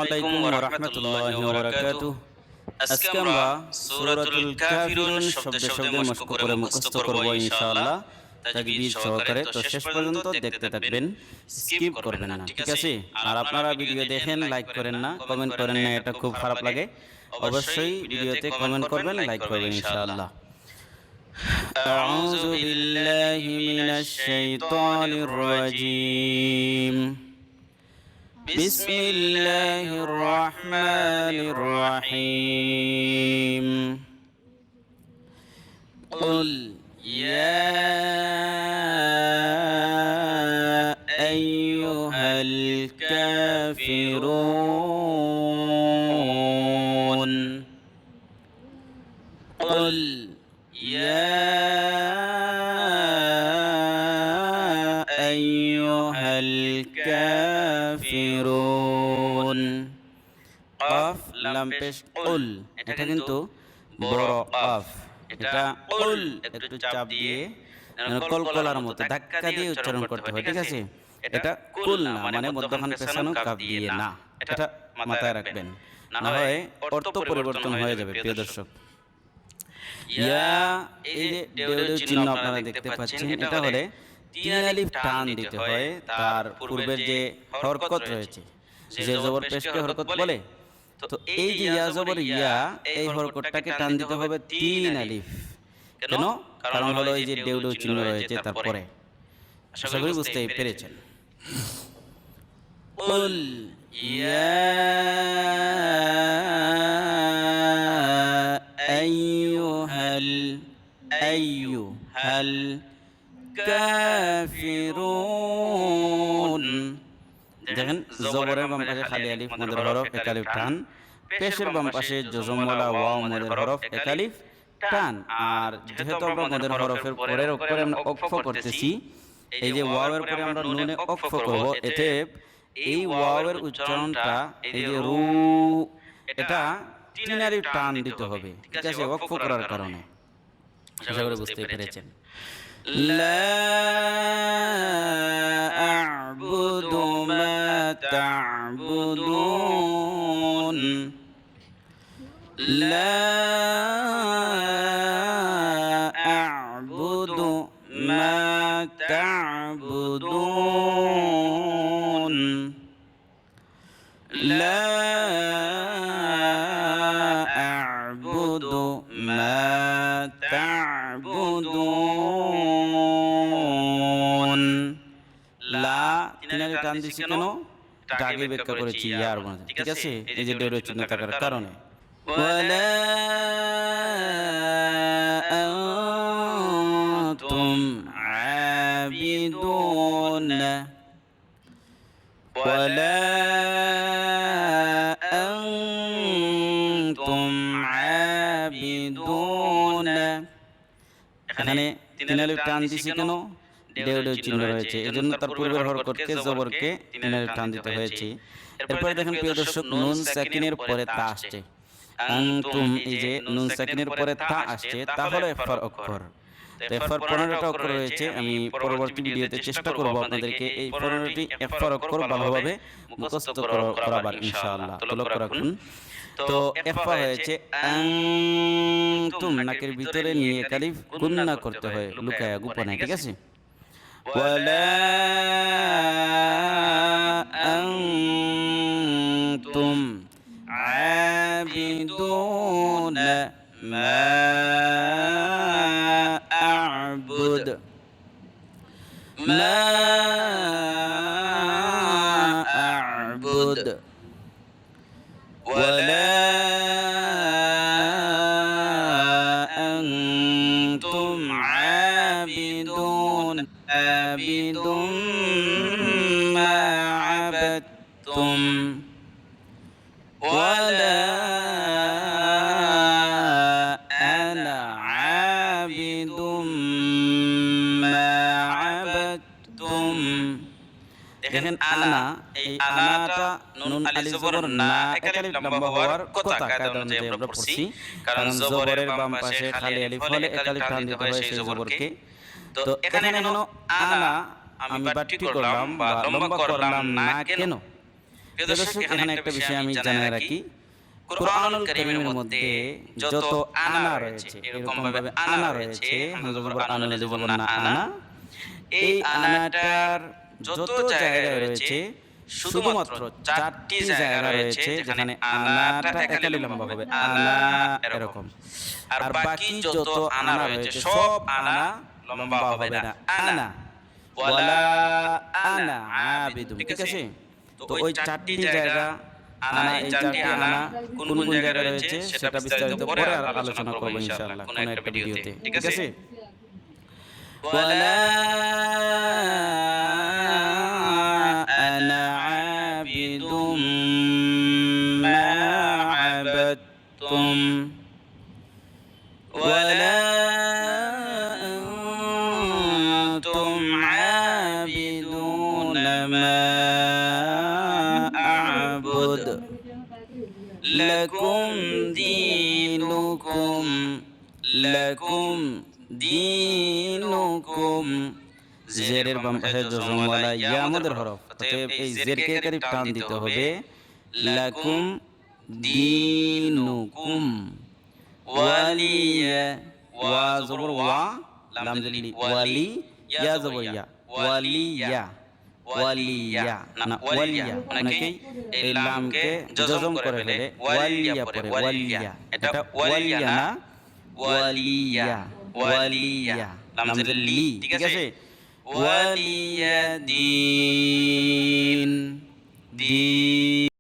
আলাইকুম ওয়া রাহমাতুল্লাহি ওয়া বারাকাতুহু। আজকে আমরা সূরাতুল কাফিরুন শব্দে শব্দে মশক করে মুখস্থ করব ইনশাআল্লাহ তাকবীর সহকারে। তো শেষ পর্যন্ত দেখতে থাকবেন, স্কিপ করবেন না, ঠিক আছে? আর আপনারা ভিডিও দেখেন, লাইক করেন না, কমেন্ট করেন না, এটা খুব খারাপ লাগে। অবশ্যই ভিডিওতে কমেন্ট করবেন, লাইক করবেন ইনশাআল্লাহ। আউযু বিল্লাহি মিনাশ শাইতানির রাজীম। بسم الله الرحمن الرحيم. قل يا أيها الكافرون. قل يا أيها الكافرون. قاف লাম পেশ কুল, এটা কিন্তু বড় কাফ। এটা কুল একটু চাপ দিয়ে কলকলার মতো ধাক্কা দিয়ে উচ্চারণ করতে হয়, ঠিক আছে? এটা কুল না, মানে মধ্যখান পেছানো কাফ দিয়ে না, এটা মাথায় রাখবেন, না হয় অর্থ পরিবর্তন হয়ে যাবে। প্রিয় দর্শক, ইয়া এই যে দেওয়ালের চিহ্ন আপনারা দেখতে পাচ্ছেন, এটা হলে তিন আলিফ টান দিতে হয়। তার পূর্বের যে হরকত রয়েছে, যে জবর পেশকে হরকত বলে, তো এই যে ইয়া জবর ইয়া, এই হরকতটাকে টান দিতে হবে তিন আলিফ। কেন? কারণ হলো এই যে দেওয়ালের চিহ্ন রয়েছে তারপরে। আশা করি বুঝতেই পেরেছেন। কুল ইয়া আইয়ুহাল কাফিরুন। দেখেন, জবরের বাম পাশে খালি আলিফ মদের হরফ এক আলিফ টান, পেশের বাম পাশে জজমওয়ালা ওয়াও মদের হরফ এক আলিফ টান। আর যেহেতু আমরা মদের হরফের পরের অক্ষরে আমরা ওকফ করতেছি, এই যে ওয়াওয়ের পরে আমরা নুনে ওকফ করব, এতে এই ওয়াওয়ের উচ্চারণটা এই যে রু, এটা তিন আলিফ টান দিতে হবে, ঠিক আছে? ওকফ করার কারণে। আশা করি বুঝতে পেরেছেন। লা আ'বুদু মা তা'বুদুন। লা আ'বুদু মা তা'বুদুন। লা আ'বুদু মা তা'বুদুন। লা তিন আলিফ টান দিছি কেন? এটা আগে ব্যাখ্যা করেছি ইয়ার মধ্যে, ঠিক আছে? এই যে দেওয়ালের চিহ্ন থাকার কারণে। ওয়ালা আনতুম আবিদুন। ওয়ালা আনতুম আবিদুন। এখানে তিন আলিফ টান দিছি কেন? দেওয়ালের চিহ্ন রয়েছে, এজন্য তার পূর্বের হরকতকে জবরকে তিন আলিফ টান দিতে হয়েছে। এরপরে দেখেন প্রিয় দর্শক, নুন সাকিনের পরে তা আসছে। আনতুম, এই যে নুন সাকিনের পরে তা আসছে, তা হলো ইফার অক্ষর। তো ইফার 15টা অক্ষর রয়েছে। আমি পরবর্তী ভিডিওতে চেষ্টা করব আপনাদেরকে এই 15টি ইফার অক্ষর ভালোভাবে মুখস্থ করাবার ইনশাআল্লাহ। তো লক্ষ্য রাখুন, তো ইফা হয়েছে আনতুম, নাকের ভিতরে নিয়ে কালিফ গুন্না করতে হয় লুকায়া গোপনে, ঠিক আছে? ওয়ালা আনতুম আবিদুন মা আ'বুদ। মা আ'বুদ। ওয়ালা আনতুম আবিদুন মা আবাদতুম। ওয়ালা আনা আবিদুম মা আবাদতুম। দেখেন আনা, এই আনাটা নুন আলিফ জবর না এক আলিফ লম্বা হওয়ার কথা কারণ যে আমরা পড়ছি, কারণ জবরের বাম পাশে খালি আলিফ হলে এক আলিফ টান দিতে হয় সেই জবরকে। তো এখানে যেন আনা আমি বাট্টি করলাম বা লম্বা করলাম না কেন? প্রিয় দর্শক, এখানে একটা বিষয় আমি জানিয়ে রাখি, কুরআনুল কারীমের মধ্যে যত আনা রয়েছে, এরকম ভাবে আনা রয়েছে, হামজা জবর আনা লাজি জবর না আনা, এই আনাটার যত জায়গায় রয়েছে শুধুমাত্র 4টি জায়গা রয়েছে যেখানে আনাটা একালি লম্বা হবে, আনা এরকম। আর বাকি যত আনা রয়েছে সব আনা লম্বা হবে না, আনা ওয়ালা আনা আবিদুন, ঠিক আছে? তো ওই 4টি জায়গা আনা, এই 4টি আনা কোন কোন জায়গায় রয়েছে সেটা বিস্তারিত পরে আলোচনা করব ইনশাআল্লাহ কোন একটা ভিডিওতে, ঠিক আছে? ওয়ালা আনা আবিদুম মা আবাদতুম ওয়ালা আনতুম আবিদুনা মা আ'বুদ লাকুম দীনুকুম। জেরের বাম পাশে জজম ওয়ালা ইয়া মদের হরফ, অতএব এই জেরকে কারিব টান দিতে হবে, লাকুম দীনুকুম। ওয়ালিয়া, ওয়া জবর ওয়া, লাম জেলি, ওয়ালি, ইয়া জবর ইয়া, ওয়ালিয়া, ওয়ালিয়া না ওয়ালিয়া, অনেকেই এই লামকে জজম করে ফেলে, ওয়ালিয়া পড়ে, ওয়ালিয়া। এটা ওয়ালিয়া না, ওয়ালিয়া, ওয়ালিয়া, লাম জেলি, ঠিক আছে? ওয়ালিয়া দিন, দিন।